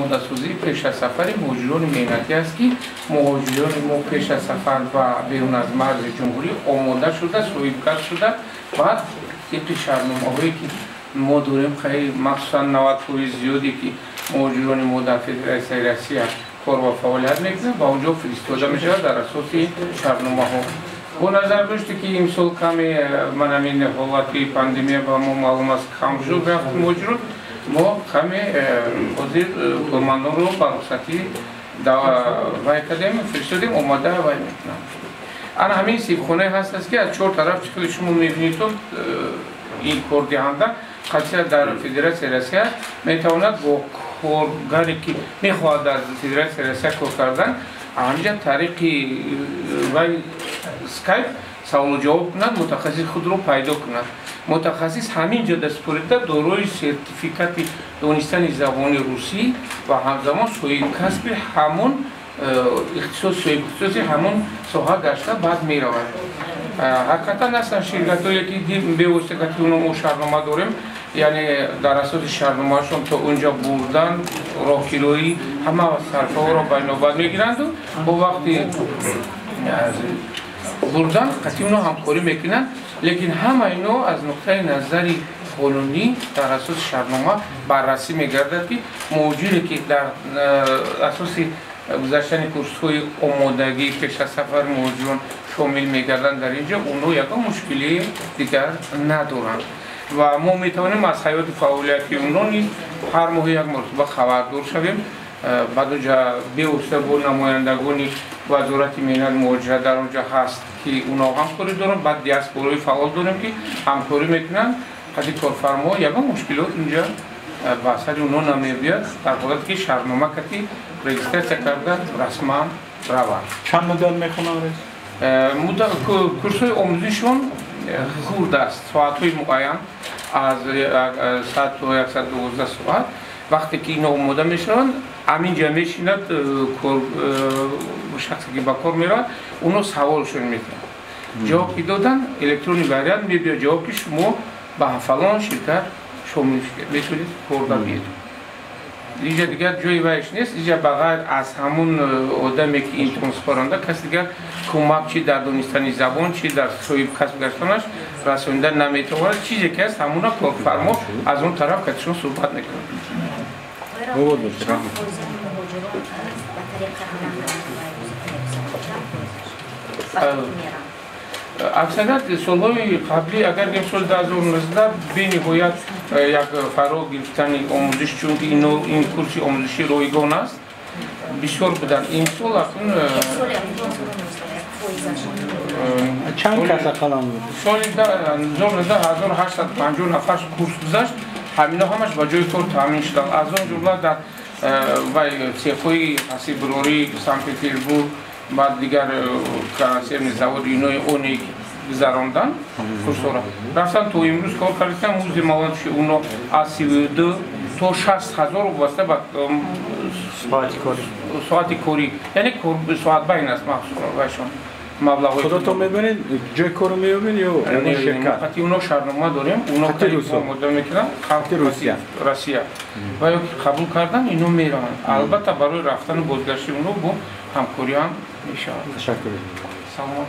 آماده‌سازی پیش از سفر مهاجران مهنتی است که مهاجران ما پیش از سفر و بیرون از مرز جمهوری آماده شده، صاحب‌کار شده. بعد طبق شرطنامه‌هایی که ما داریم خیلی مخصوصا 90% زیادی که مهاجران ما در فدراسیون روسیه کار و فعالیت میکنند با اونجا فرستاده میشه در اساس شرطنامه‌ها. با نظر داشته که امسال کمی من همین حالت پاندمی با ما معلوم است کم شد رفت مهاجران، ما کمی حاضر کارمندان رو با رخصتی وای کردیم فرستادیم آماده وای میکنم. آن همین سیبخانه هست که از 4 طرف چقدر شما میبینید این کار دهنده خاصیت در فدراسیون روسیه میتواند با کارگری که میخواهد در فدراسیون روسیه کار کردن همینجا طریقی وای اسکایپ سوال و جواب کند، متخصص خود رو پیدا کند. متخصص همینجا دست پرده دارای سرتیفیکات دانستن زبان روسی و همزمان صاحب کسب همون اختصاصی همون ساحه گشته بعد می رود. حقیقتا هستن شرکت‌هایی که به واسطه که ما شرطنامه داریم، یعنی در اساس شرطنامه‌شون تا اونجا بردن راهگیری همه صرفه‌ها را بینابر میگیرند و با وقتی بردن قطعی اونا همکاری میکنن، لیکن همه اینا از نقطه نظر قانونی در اساس شرطنامه بررسی میگردد که موجودی که در اساس گذشتن کورس‌های آمادگی پیش از سفر مهاجران شامل میگردن در اینجا اونها یک مشکلی دیگر ندارند و ما میتوانیم از حیات فعالیتی اونها نیز هر ماه یک مرتبه خبردار شویم. بعد اونجا بیوسته با نمایندگان وزارت مهنت مهاجرت در اونجا هست که اونا همکاری دارن، بعد دیاسپورای فعال داریم که همکاری میکنن. قضیه کارفرما یک مشکلات اینجا واسه اونا نمیاد در حالتی که شرطنامه کتی رجیستر کرده رسما روان. چند مدل میخونن رئیس؟ کورس‌های آموزششون خورد است، ساعت‌های معین از 100 تا 112 ساعت. وقتی که اینا آماده میشن همینجا میشیند شخصی که با کار میرن اونو سوالشون میکنن، جواب که دادن الکترونی برید میبیا جواب که شما با فلان شرکت شامل میتونید کار بیاید. اینجا دیگر جای وایش نیست، اینجا بغیر از همون آدمی که این ترانسپارنده کسی دیگر کمک چی در دانستن زبان چی در صاحب کسب گشتنش رسوندن نمیتواند. چیزی که هست همونا کارفرما از اون طرف کتشون صحبت میکنه. اکثریت سالهای قبلی اگر این سال 2019 به نهایت یک فرا گرفتن آموزش، چون این کورس آموزشی رایگان است بسیار بودن. این سال اکنون چند کس اقلام بود؟ سال 1850 نفر کورس گذشت، همینا همش با جای کار تامین شدن. از اون جمله در سیخ‌های اسیبراری سنت پترزبورگ بعد دیگر کانسرن زواد اینای اونی گذراندن کورس‌ها را رفتن تو امروز کار کردن. موزه موادش اونا از 32 تا 60,000 واسطه با ساعتی کاری، یعنی ساعت بین است محصول مبلغ. خودتون میبینید جای کارو میبینید یا اون شرکت؟ قطعی اونا شرطنامه داریم، اونا آماده میکنن خلق روسیه و یا قبول کردن اینو میرن. البته برای رفتن و بازگشت اونو با همکاری هم میشه. تشکر. سلام.